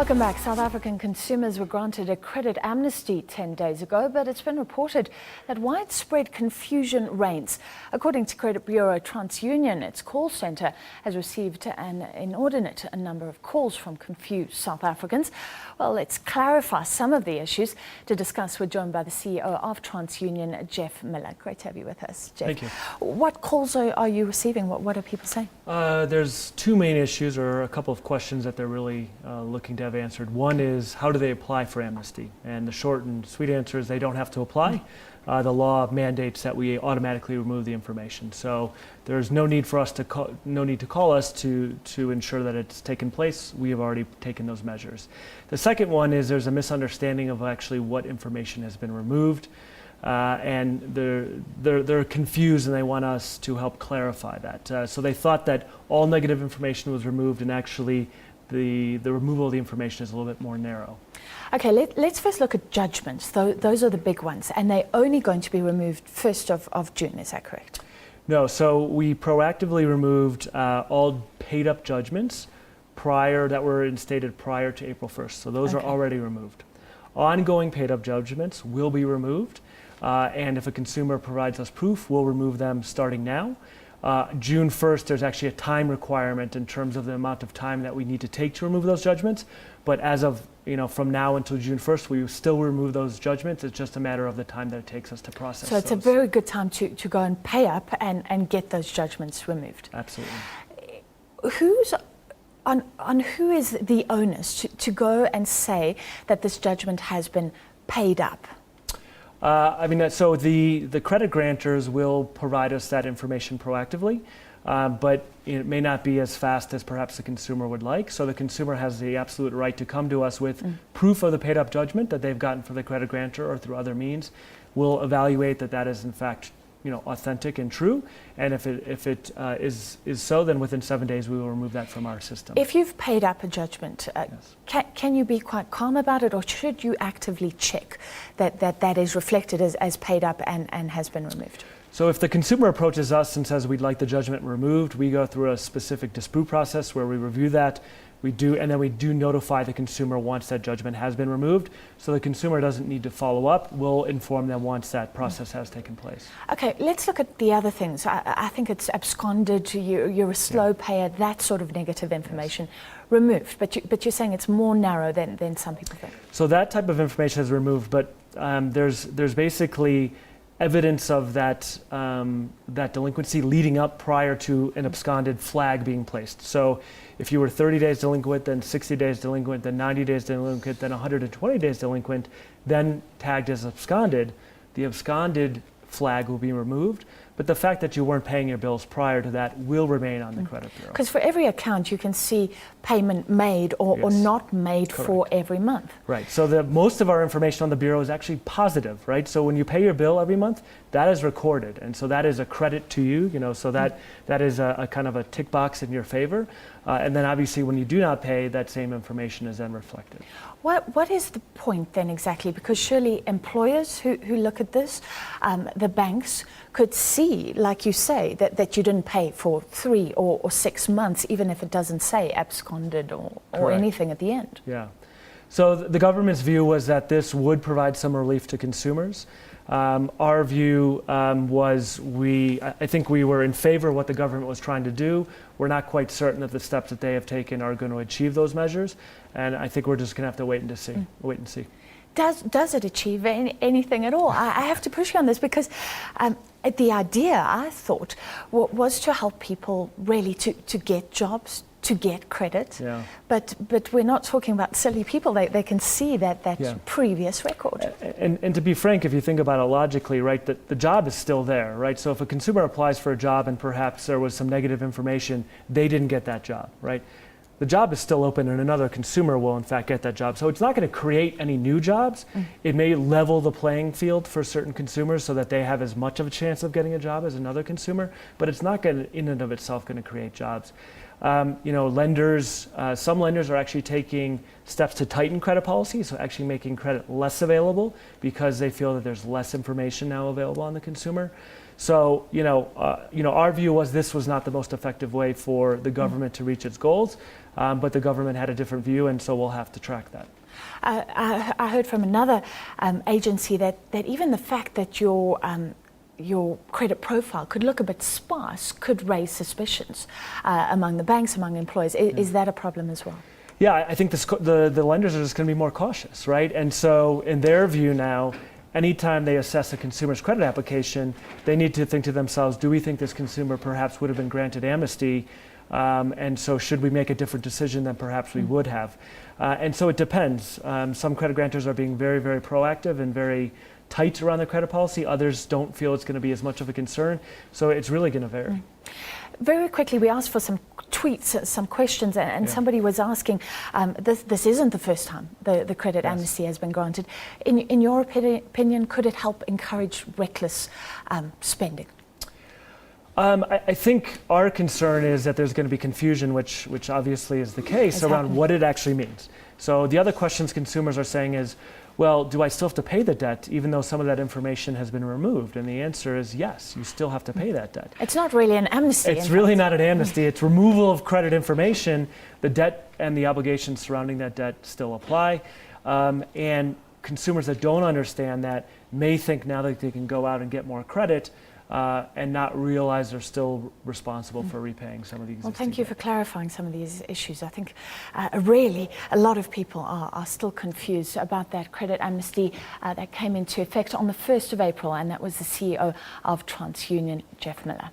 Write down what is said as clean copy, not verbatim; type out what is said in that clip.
Welcome back. South African consumers were granted a credit amnesty 10 days ago, but it's been reported that widespread confusion reigns. According to credit bureau TransUnion, its call centre has received an inordinate number of calls from confused South Africans. Well, let's clarify some of the issues. To discuss, we're joined by the CEO of TransUnion, Geoff Miller. Great to have you with us, Geoff. Thank you. What calls are you receiving? What are people saying? There's two main issues, or a couple of questions that they're really looking to have answered. One is, how do they apply for amnesty? And the short and sweet answer is they don't have to apply. The law mandates that we automatically remove the information. So there's no need for us to call us to ensure that it's taken place. We have already taken those measures. The second one is there's a misunderstanding of actually what information has been removed. And they're confused, and they want us to help clarify that. So they thought that all negative information was removed, and actually the removal of the information is a little bit more narrow. Okay, let's first look at judgments. Those are the big ones, and they're only going to be removed 1st of June, is that correct? No, so we proactively removed all paid up judgments that were instated prior to April 1st. So those are already removed. Ongoing paid up judgments will be removed. And if a consumer provides us proof, we'll remove them starting now. June 1st, there's actually a time requirement in terms of the amount of time that we need to take to remove those judgments. But as of, from now until June 1st, we will still remove those judgments. It's just a matter of the time that it takes us to process So it's those. a very good time to go and pay up and get those judgments removed. Absolutely. Who is the onus to go and say that this judgment has been paid up? So the credit grantors will provide us that information proactively, but it may not be as fast as perhaps the consumer would like. So the consumer has the absolute right to come to us with proof of the paid up judgment that they've gotten from the credit grantor or through other means. We'll evaluate that is in fact authentic and true, and if it is so, then within 7 days we will remove that from our system. If you've paid up a judgment, yes. can you be quite calm about it, or should you actively check that is reflected as paid up and has been removed? So if the consumer approaches us and says we'd like the judgment removed, we go through a specific dispute process where we review that. And then we do notify the consumer once that judgment has been removed, so the consumer doesn't need to follow up. We'll inform them once that process has taken place. Okay, let's look at the other things. I think it's absconded, you're a slow payer, that sort of negative information removed, but you're saying it's more narrow than some people think. So that type of information is removed, but there's basically evidence of that delinquency leading up prior to an absconded flag being placed. So if you were 30 days delinquent, then 60 days delinquent, then 90 days delinquent, then 120 days delinquent, then tagged as absconded, the absconded flag will be removed. But the fact that you weren't paying your bills prior to that will remain on the credit bureau. Because for every account you can see payment made or not made. Correct. For every month. Right, so most of our information on the bureau is actually positive, right? So when you pay your bill every month, that is recorded, and so that is a credit to you, so that is a kind of a tick box in your favor. And then obviously when you do not pay, that same information is then reflected. What is the point then exactly? Because surely employers who look at this, the banks could see, like you say, that you didn't pay for 3 or 6 months, even if it doesn't say absconded or anything at the end. Yeah. So the government's view was that this would provide some relief to consumers. Our view was I think we were in favor of what the government was trying to do. We're not quite certain that the steps that they have taken are going to achieve those measures, and I think we're just going to have to wait and see. Does it achieve anything at all? I have to push you on this because the idea, I thought, was to help people really to get jobs, to get credit. Yeah. But we're not talking about silly people. They can see that previous record. And to be frank, if you think about it logically, right, the job is still there, right? So if a consumer applies for a job and perhaps there was some negative information, they didn't get that job, right? The job is still open, and another consumer will in fact get that job. So it's not going to create any new jobs. It may level the playing field for certain consumers so that they have as much of a chance of getting a job as another consumer, but it's not going to, in and of itself, going to create jobs. Lenders, some lenders are actually taking steps to tighten credit policy, so actually making credit less available because they feel that there's less information now available on the consumer. So, our view was this was not the most effective way for the government to reach its goals, but the government had a different view, and so we'll have to track that. I heard from another agency that even the fact that your credit profile could look a bit sparse could raise suspicions among the banks, among employers. Is that a problem as well? Yeah, I think the lenders are just going to be more cautious, right? And so in their view now, anytime they assess a consumer's credit application, they need to think to themselves, do we think this consumer perhaps would have been granted amnesty? And so should we make a different decision than perhaps we would have? And so it depends. Some credit grantors are being very, very proactive and very tight around their credit policy. Others don't feel it's going to be as much of a concern. So it's really going to vary. Very quickly, we asked for some tweets, some questions, and somebody was asking, this isn't the first time the credit amnesty has been granted. In your opinion, could it help encourage reckless spending? I think our concern is that there's going to be confusion, which obviously is the case, around what it actually means. So the other questions consumers are saying is, well, do I still have to pay the debt even though some of that information has been removed? And the answer is yes, you still have to pay that debt. It's not really an amnesty. It's really not an amnesty. It's removal of credit information. The debt and the obligations surrounding that debt still apply. And consumers that don't understand that may think now that they can go out and get more credit and not realize they're still responsible for repaying some of these. Well, thank you for clarifying some of these issues. I think really a lot of people are still confused about that credit amnesty that came into effect on the 1st of April, and that was the CEO of TransUnion, Geoff Miller.